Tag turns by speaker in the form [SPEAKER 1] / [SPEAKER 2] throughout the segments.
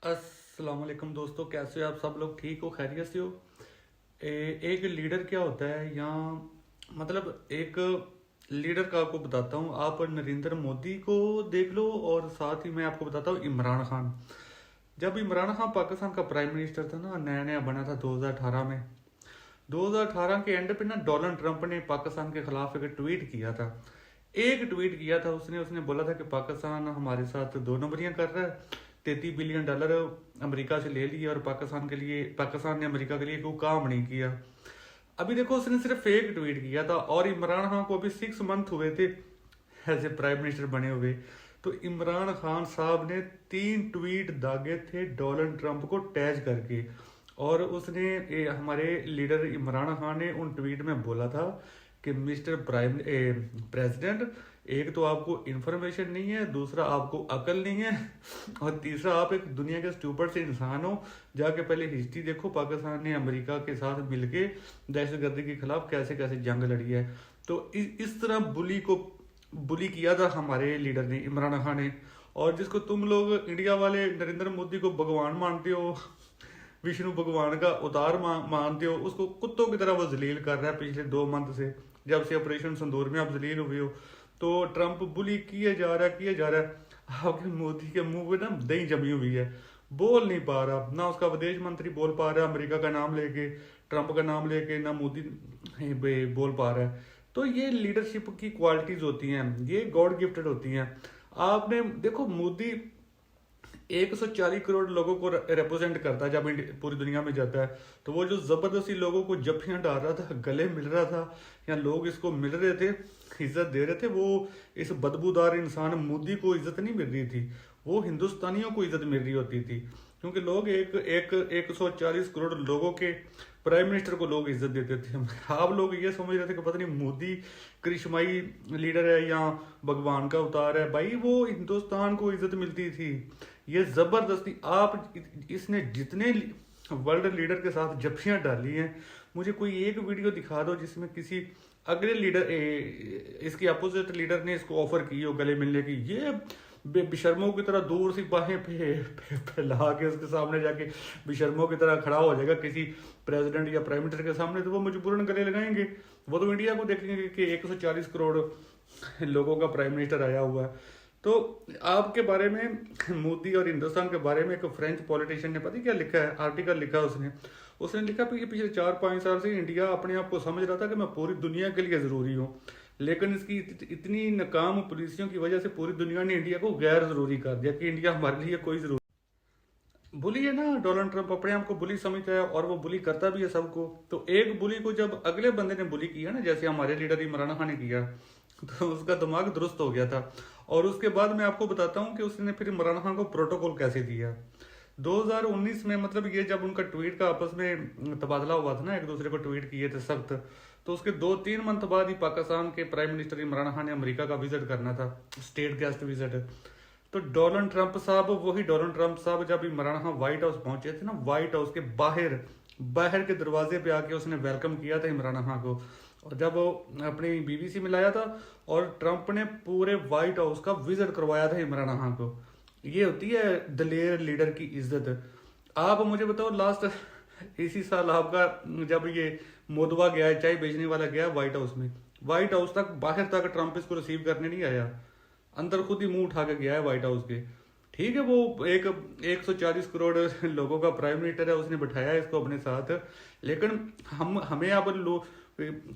[SPEAKER 1] अस्सलाम वालेकुम दोस्तों, कैसे हो आप सब लोग? ठीक हो, खैरियत से हो? एक लीडर क्या होता है यहाँ, मतलब एक लीडर का आपको बताता हूँ। आप नरेंद्र मोदी को देख लो और साथ ही मैं आपको बताता हूँ इमरान खान। जब इमरान खान पाकिस्तान का प्राइम मिनिस्टर था ना, नया नया बना था 2018 में। 2018 के एंड पे ना डोनाल्ड ट्रंप ने पाकिस्तान के खिलाफ एक ट्वीट किया था। एक ट्वीट किया था उसने उसने बोला था कि पाकिस्तान हमारे साथ दो नंबरियां कर रहा है। $33 बिलियन अमेरिका से ले लिए और पाकिस्तान ने अमेरिका के लिए कोई काम नहीं किया। अभी देखो, उसने सिर्फ एक ट्वीट किया था और इमरान खान को अभी 6 मंथ हुए थे एज ए प्राइम मिनिस्टर बने हुए। तो इमरान खान साहब ने 3 ट्वीट दागे थे डोनाल्ड ट्रंप को टैग करके। और उसने हमारे लीडर इमरान खान ने उन ट्वीट में बोला था कि मिस्टर प्रेसिडेंट, एक तो आपको इन्फॉर्मेशन नहीं है, दूसरा आपको अकल नहीं है, और तीसरा आप एक दुनिया के स्टूपिड से इंसान हो। जाके पहले हिस्ट्री देखो, पाकिस्तान ने अमेरिका के साथ मिलके दहशतगर्दी के खिलाफ कैसे कैसे जंग लड़ी है। तो इस तरह बुली किया था हमारे लीडर ने, इमरान खान ने। और जिसको तुम लोग इंडिया वाले नरेंद्र मोदी को भगवान मानते हो, विष्णु भगवान का अवतार मानते हो, उसको कुत्तों की तरह वो जलील कर रहा है पिछले 2 मंथ से। जब से ऑपरेशन सिंदूर में आप जलील हुए हो, तो ट्रंप बुली किए जा रहा है। आपके मोदी के मुंह पे ना दही जमी हुई है, बोल नहीं पा रहा ना। उसका विदेश मंत्री बोल पा रहा है अमेरिका का नाम लेके, ट्रंप का नाम लेके, ना मोदी बोल पा रहा है। तो ये लीडरशिप की क्वालिटीज होती हैं, ये गॉड गिफ्टेड होती हैं। आपने देखो, मोदी 140 करोड़ लोगों को रिप्रेजेंट करता है जब पूरी दुनिया में जाता है। तो वो जो जबरदस्ती लोगों को जफ्फियां डाल रहा था, गले मिल रहा था, या लोग इसको मिल रहे थे, इज्जत दे रहे थे, वो इस बदबूदार इंसान मोदी को इज्जत नहीं मिल रही थी, वो हिंदुस्तानियों को इज्जत मिल रही होती थी। क्योंकि लोग एक एक 140 करोड़ लोगों के प्राइम मिनिस्टर को लोग इज्जत देते थे। आप लोग ये समझ रहे थे कि पता नहीं मोदी करिश्माई लीडर है या भगवान का अवतार है। भाई, वो हिंदुस्तान को इज्जत मिलती थी। ये जबरदस्ती आप इसने जितने वर्ल्ड लीडर के साथ जप्सियां डाली हैं, मुझे कोई एक वीडियो दिखा दो जिसमें किसी अगले लीडर इसके अपोजिट लीडर ने इसको ऑफर की हो गले मिलने की। ये बेशर्मों की तरह दूर सी बाहें फैला के उसके सामने जाके बेशर्मों की तरह खड़ा हो जाएगा किसी प्रेसिडेंट या प्राइम मिनिस्टर के सामने, तो वो मजबूरन गले लगाएंगे। वो तो इंडिया को देखेंगे कि 140 करोड़ लोगों का प्राइम मिनिस्टर आया हुआ है। तो आपके बारे में, मोदी और हिंदुस्तान के बारे में एक फ्रेंच पॉलिटिशियन ने पता क्या लिखा है, आर्टिकल लिखा उसने। उसने लिखा कि पिछले 4-5 साल से इंडिया अपने आप को समझ रहा था कि मैं पूरी दुनिया के लिए ज़रूरी हूँ, लेकिन इसकी इतनी नाकाम पॉलिसियों की वजह से पूरी दुनिया ने इंडिया को गैर ज़रूरी कर दिया कि इंडिया हमारे लिए कोई ज़रूरी। बुली है ना, डोनाल्ड ट्रंप अपने आप को बुली समझता है और वो बुली करता भी है सबको। तो एक बुली को जब अगले बंदे ने बुली किया ना, जैसे हमारे लीडर इमरान खान ने किया, तो उसका दिमाग दुरुस्त हो गया था। और उसके बाद मैं आपको बताता हूँ कि उसने फिर इमरान खान को प्रोटोकॉल कैसे दिया। 2019 में, मतलब ये जब उनका ट्वीट का आपस में तबादला हुआ था ना, एक दूसरे को ट्वीट किए थे सख्त, तो उसके 2-3 मंथ बाद ही पाकिस्तान के प्राइम मिनिस्टर इमरान खान ने अमेरिका का विजिट करना था, स्टेट गेस्ट विजिट। तो डोनाल्ड ट्रंप साहब, वही डोनाल्ड ट्रंप साहब, जब इमरान खान व्हाइट हाउस पहुंचे थे ना, व्हाइट हाउस के बाहर बाहर के दरवाजे पे आके उसने वेलकम किया था इमरान खान को। और जब वो अपनी बीबीसी में लाया था, और ट्रंप ने पूरे व्हाइट हाउस का विजिट करवाया था इमरान खान को। ये होती है दलेर लीडर की इज्जत। आप मुझे बताओ, लास्ट इसी साल आपका जब ये मोदवा गया है, चाय बेचने वाला गया व्हाइट हाउस में, व्हाइट हाउस तक बाहर तक ट्रंप इसको रिसीव करने नहीं आया, अंदर खुद ही मुंह उठा के गया है व्हाइट हाउस के। ठीक है, वो एक 140 करोड़ लोगों का प्राइम मिनिस्टर है, उसने बिठाया है इसको अपने साथ। लेकिन हमें अब लोग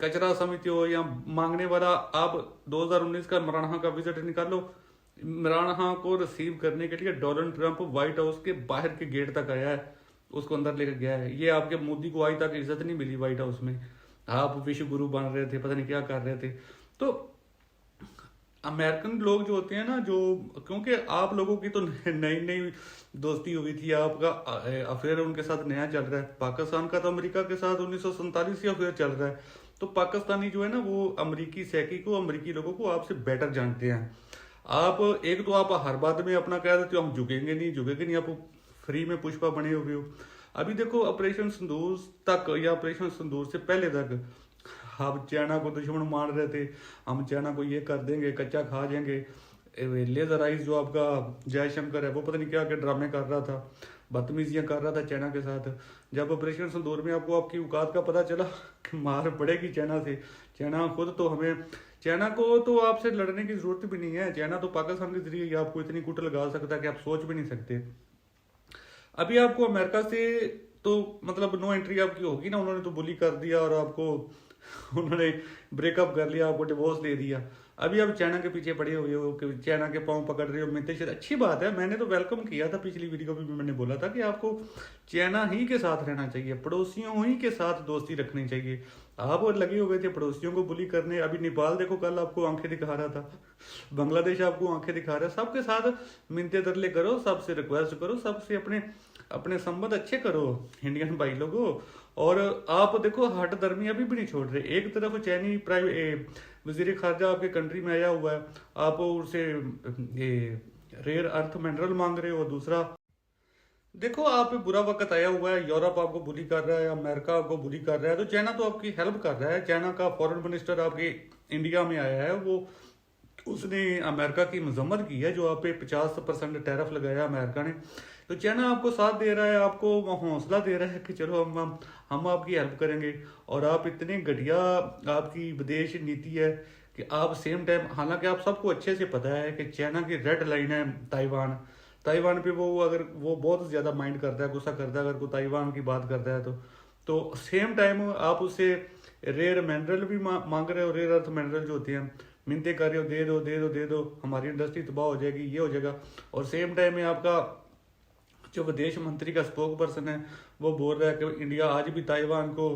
[SPEAKER 1] कचरा समिति हो या मांगने वाला, आप 2019 का इमरान खान का विजिट निकालो। इमरान खान को रिसीव करने के लिए डोनाल्ड ट्रंप व्हाइट हाउस के बाहर के गेट तक आया है, उसको अंदर लेकर गया है। ये आपके मोदी को आज तक इज्जत नहीं मिली व्हाइट हाउस में। आप विश्व गुरु बन रहे थे, पता नहीं क्या कर रहे थे। तो अमेरिकन लोग जो होते हैं ना, जो, क्योंकि आप लोगों की तो नई नई दोस्ती हुई थी, आपका अफेयर उनके साथ नया चल रहा है। पाकिस्तान का तो अमेरिका के साथ 1947 से अफेयर चल रहा है। तो पाकिस्तानी जो है ना, वो अमेरिकी सैकी को, अमेरिकी लोगों को आपसे बेटर जानते हैं। आप एक तो आप हर बात में अपना कह देते हो हम झुकेंगे नहीं झुकेंगे नहीं, आप फ्री में पुष्पा बने हुए हो। अभी देखो, ऑपरेशन सिंदूर तक या ऑपरेशन सिंदूर से पहले तक हम चाइना को दुश्मन मान रहे थे, हम चाइना को ये कर देंगे, कच्चा खा जाएंगे। लेजर आइज जो आपका जयशंकर है वो पता नहीं क्या क्या ड्रामे कर रहा था, बदतमीजियां कर रहा था चाइना के साथ। जब ऑपरेशन सिंदूर में आपको आपकी औकात का पता चला कि मार पड़ेगी चाइना से, चाइना खुद तो हमें, चाइना को तो आपसे लड़ने की जरूरत भी नहीं है, चाइना तो पाकिस्तान के जरिए ही आपको इतनी कुट लगा सकता है कि आप सोच भी नहीं सकते। अभी आपको अमेरिका से तो मतलब नो एंट्री आपकी होगी ना, उन्होंने तो बुली कर दिया और आपको उन्होंने ब्रेकअप कर लिया, आपको डिवोर्स दे दिया। अभी आप चाइना के पीछे पड़े हुए हो कि चाइना के पांव पकड़ रहे हो, मिलते शायद अच्छी बात है, मैंने तो वेलकम किया था, पिछली वीडियो में भी मैंने बोला था कि आपको चाइना ही के साथ रहना चाहिए, पड़ोसियों ही के साथ दोस्ती रखनी चाहिए। आप और लगे हुए थे पड़ोसियों को बुली करने। अभी नेपाल देखो कल आपको आंखें दिखा रहा था, बांग्लादेश आपको आंखें दिखा रहा है। सबके साथ मिनते तरले करो, सबसे रिक्वेस्ट करो, सबसे अपने अपने संबंध अच्छे करो इंडियन भाई लोगों। और आप देखो हट धर्मी अभी भी नहीं छोड़ रहे। एक तरफ चाइनी प्राइवेट वजीर खारजा आपके कंट्री में आया हुआ है, आप उससे ये रेयर अर्थ मिनरल मांग रहे हो। दूसरा देखो आप पे बुरा वक्त आया हुआ है, यूरोप आपको बुली कर रहा है, अमेरिका आपको बुली कर रहा है, तो चाइना तो आपकी हेल्प कर रहा है। चाइना का फॉरेन मिनिस्टर आपके इंडिया में आया है, वो उसने अमेरिका की मजम्मत की है, जो आप पे 50% टैरिफ लगाया अमेरिका ने। तो चाइना आपको साथ दे रहा है, आपको हौसला दे रहा है कि चलो हम आपकी हेल्प करेंगे। और आप इतने घटिया आपकी विदेश नीति है कि आप सेम टाइम, हालांकि आप सबको अच्छे से पता है कि चाइना की रेड लाइन है ताइवान। ताइवान पे वो अगर वो बहुत ज़्यादा माइंड करता है, गुस्सा करता है अगर कोई ताइवान की बात करता है तो सेम टाइम आप उससे रेयर मिनरल भी मांग रहे हो, रेयर अर्थ मिनरल जो होते हैं, मिनते कर रहे हो, दे दो दे दो दे दो, हमारी इंडस्ट्री तबाह हो जाएगी, ये हो जाएगा। और सेम टाइम में आपका जो विदेश मंत्री का स्पोक पर्सन है वो बोल रहा है कि इंडिया आज भी ताइवान को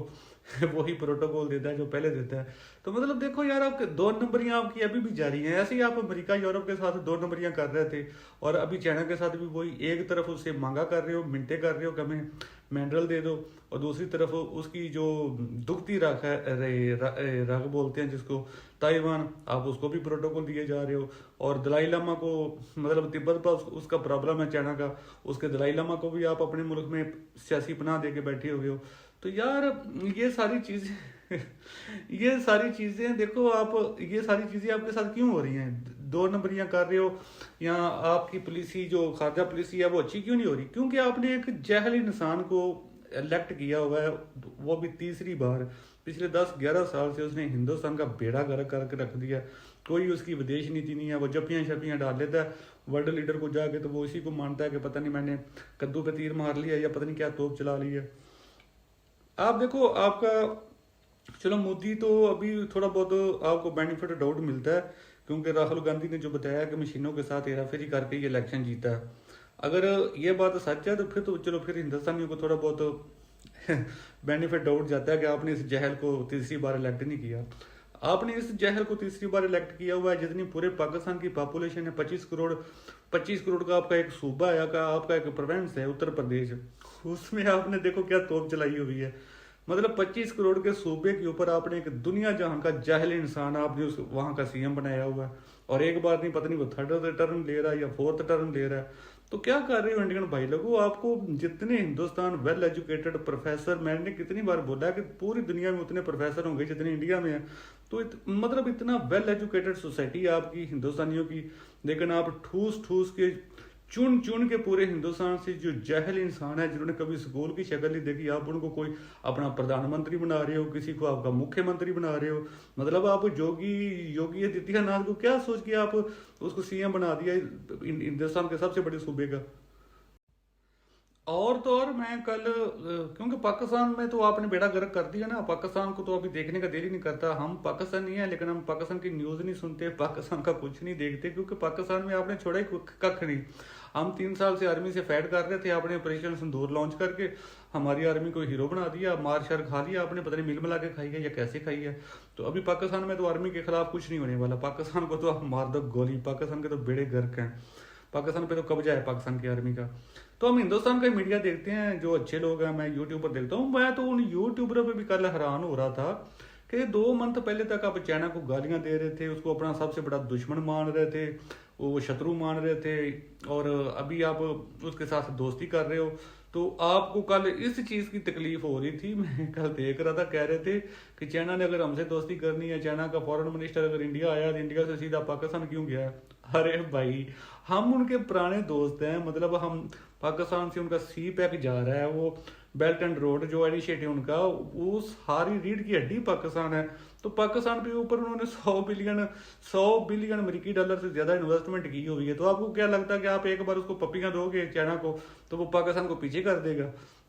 [SPEAKER 1] वही प्रोटोकॉल देता है जो पहले देता है। तो मतलब देखो यार, आपके दो नंबरियां आपकी अभी भी जारी हैं। ऐसे ही आप अमेरिका यूरोप के साथ दो नंबरियां कर रहे थे, और अभी चाइना के साथ भी वही, एक तरफ उससे मांगा कर रहे हो, मिनटे कर रहे हो कि हमें मिनरल दे दो, और दूसरी तरफ उसकी जो दुखती रख है, रग बोलते हैं जिसको, ताइवान, आप उसको भी प्रोटोकॉल दिए जा रहे हो। और दलाई लामा को, मतलब तिब्बत पर उसका प्रॉब्लम है चाइना का, उसके दलाई लामा को भी आप अपने मुल्क में सियासी पनाह दे के बैठे हुए हो। तो यार ये सारी चीजें ये सारी चीजें देखो आप, ये सारी चीजें आपके साथ क्यों हो रही हैं? दो नंबरियां कर रहे हो, या आपकी पॉलिसी जो खारजा पॉलिसी है वो अच्छी क्यों नहीं हो रही? क्योंकि आपने एक जाहिल इंसान को इलेक्ट किया हुआ है, वो भी तीसरी बार। पिछले 10-11 साल से उसने हिंदुस्तान का बेड़ा गर्क करके रख दिया। कोई उसकी विदेश नीति नहीं है, वो जपियां शपियां डाल लेता है वर्ल्ड लीडर को जाके, तो वो इसी को मानता है कि पता नहीं मैंने कद्दू पे तीर मार लिया या पता नहीं क्या तोप चला ली है। आप देखो आपका, चलो मोदी तो अभी थोड़ा बहुत आपको बेनिफिट डाउट मिलता है, क्योंकि राहुल गांधी ने जो बताया कि मशीनों के साथ हेराफेरी करके ये इलेक्शन जीता है। अगर ये बात सच है तो फिर तो चलो, फिर हिंदुस्तानियों को थोड़ा बहुत बेनिफिट डाउट जाता है कि आपने इस जहल को तीसरी बार इलेक्ट नहीं किया। आपने इस जहल को तीसरी बार इलेक्ट किया हुआ है, जितनी पूरे पाकिस्तान की पॉपुलेशन है 25 करोड़ का आपका एक सूबा है, का आपका एक प्रोविंस है उत्तर प्रदेश, उसमें आपने देखो क्या तोप चलाई हुई है। मतलब 25 करोड़ के सूबे के ऊपर आपने एक दुनिया जहां का जाहिल इंसान आपने उस वहां का सीएम बनाया हुआ है, और एक बार नहीं, पता नहीं वो थर्ड टर्म ले रहा है या फोर्थ टर्म ले रहा है। तो क्या कर रहे हो इंडियन भाई लोगों? आपको जितने हिंदुस्तान वेल एजुकेटेड प्रोफेसर, मैंने कितनी बार बोला कि पूरी दुनिया में उतने प्रोफेसर होंगे जितने इंडिया में है, तो मतलब इतना वेल एजुकेटेड सोसाइटी है आपकी हिंदुस्तानियों की, लेकिन आप ठूस ठूस के चुन चुन के पूरे हिंदुस्तान से जो जाहिल इंसान है, जिन्होंने कभी स्कूल की शक्ल नहीं देखी, आप उनको कोई अपना प्रधानमंत्री बना रहे हो, किसी को आपका मुख्यमंत्री बना रहे हो। मतलब आप योगी आदित्यनाथ को क्या सोच के आप उसको सीएम बना दिया हिंदुस्तान के सबसे बड़े सूबे का। और तो और मैं कल, क्योंकि पाकिस्तान में तो आपने बेड़ा गर्क कर दिया ना, पाकिस्तान को तो अभी देखने का दिल ही नहीं करता। हम पाकिस्तानी हैं, लेकिन हम पाकिस्तान की न्यूज़ नहीं सुनते, पाकिस्तान का कुछ नहीं देखते, क्योंकि पाकिस्तान में आपने छोड़ा ही कख नहीं। हम 3 साल से आर्मी से फाइट कर रहे थे, आपने ऑपरेशन सिंदूर लॉन्च करके हमारी आर्मी को हीरो बना दिया, मार शार खा लिया आपने, पता नहीं मिल मिला के खाई है या कैसे खाई है। तो अभी पाकिस्तान में तो आर्मी के खिलाफ कुछ नहीं होने वाला, पाकिस्तान को तो आप मार दो गोली, पाकिस्तान के तो बेड़े गर्क हैं, पाकिस्तान पे तो कब्जा है पाकिस्तान की आर्मी का। तो हम हिंदुस्तान का मीडिया देखते हैं, जो अच्छे लोग हैं, मैं यूट्यूब पर देखता हूँ। मैं तो उन यूट्यूबरों पे भी कल हैरान हो रहा था कि 2 मंथ पहले तक आप चाइना को गालियां दे रहे थे, उसको अपना सबसे बड़ा दुश्मन मान रहे थे, वो शत्रु मान रहे थे, और अभी आप उसके साथ दोस्ती कर रहे हो। तो आपको कल इस चीज़ की तकलीफ हो रही थी, मैं कल देख रहा था, कह रहे थे कि चाइना ने अगर हमसे दोस्ती करनी है, चाइना का फॉरेन मिनिस्टर अगर इंडिया आया तो इंडिया से सीधा पाकिस्तान क्यों गया। अरे भाई, हम उनके पुराने दोस्त हैं, मतलब हम पाकिस्तान से उनका सी पैक जा रहा है, वो बेल्ट एंड रोड जो इनिशिएटिव उनका, वो सारी रीढ़ की हड्डी पाकिस्तान है। तो पाकिस्तान के ऊपर उन्होंने 100 बिलियन अमेरिकी डॉलर से ज्यादा इन्वेस्टमेंट की हुई है। तो आपको क्या लगता है कि आप एक बार उसको पप्पियां दोगे चाइना को तो वो पाकिस्तान को पीछे कर देगा।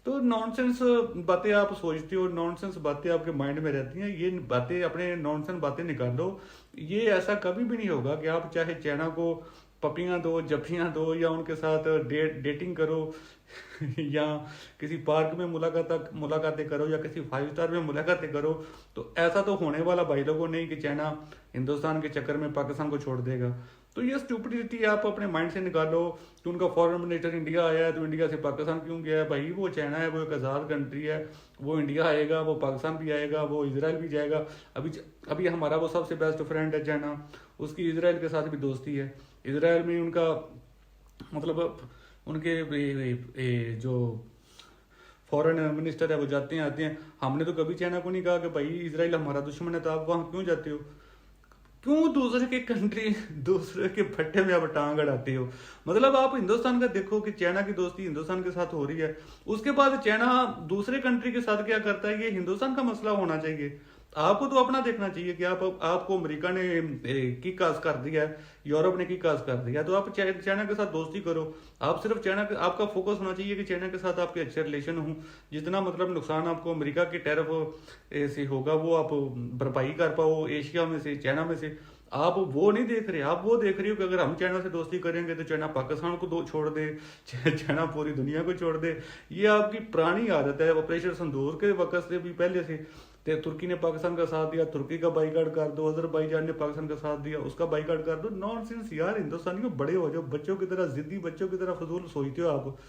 [SPEAKER 1] तो नॉनसेंस बातें आप सोचते हो, नॉनसेंस बातें आपके माइंड में रहती हैं, ये बातें अपने नॉनसेंस बातें निकालो। ये ऐसा कभी भी नहीं होगा कि आप चाहे चाइना को पपियां दो, जफ्फियां दो, या उनके साथ डेटिंग करो या किसी पार्क में मुलाकातें करो, या किसी 5 स्टार में मुलाकातें करो। तो ऐसा तो होने वाला भाई लोगों नहीं कि चाइना हिंदुस्तान के चक्कर में पाकिस्तान को छोड़ देगा। तो ये स्टूपिडिटी आप अपने माइंड से निकालो कि उनका फॉरेन मिनिस्टर इंडिया आया है तो इंडिया से पाकिस्तान क्यों गया है। भाई वो चाइना है, वो एक आज़ाद कंट्री है, वो इंडिया आएगा, वो पाकिस्तान भी आएगा, वो इसराइल भी जाएगा। अभी अभी हमारा वो सबसे बेस्ट फ्रेंड है चाइना, उसकी इसराइल के साथ भी दोस्ती है। इसराइल में उनका मतलब उनके जो फॉरेन मिनिस्टर है वो जाते हैं आते हैं। हमने तो कभी चाइना को नहीं कहा कि भाई इसराइल हमारा दुश्मन है तो आप वहां क्यों जाते हो। क्यों दूसरे के फट्टे में आप टांग अड़ाते हो। मतलब आप हिंदुस्तान का देखो कि चाइना की दोस्ती हिंदुस्तान के साथ हो रही है, उसके बाद चाइना दूसरे कंट्री के साथ क्या करता है, ये हिंदुस्तान का मसला होना चाहिए। आपको तो अपना देखना चाहिए कि आपको अमेरिका ने किक कास कर दिया है, यूरोप ने किक कास कर दिया, तो आप चाइना के साथ दोस्ती करो। आप सिर्फ आपका फोकस होना चाहिए कि चाइना के साथ आपके अच्छे रिलेशन हों। जितना मतलब नुकसान आपको अमेरिका के टैरिफ से होगा वो आप भरपाई कर पाओ, एशिया में से, चाइना में से। आप वो नहीं देख रहे, आप वो देख रहे हो कि अगर हम चाइना से दोस्ती करेंगे तो चाइना पाकिस्तान को छोड़ दे, चाइना पूरी दुनिया को छोड़ दे। ये आपकी पुरानी आदत है, ऑपरेशन सिंदूर के वक्त से भी पहले से। तुर्की ने पाकिस्तान का साथ दिया, तुर्की का बाइकाट कर दो, अजरबैजान ने पाकिस्तान का साथ दिया, उसका बाइकाट कर दो। नॉनसेंस यार, हिंदुस्तानियों बड़े हो जाओ, बच्चों की तरह, जिद्दी बच्चों की तरह फजूल सोचते हो आप।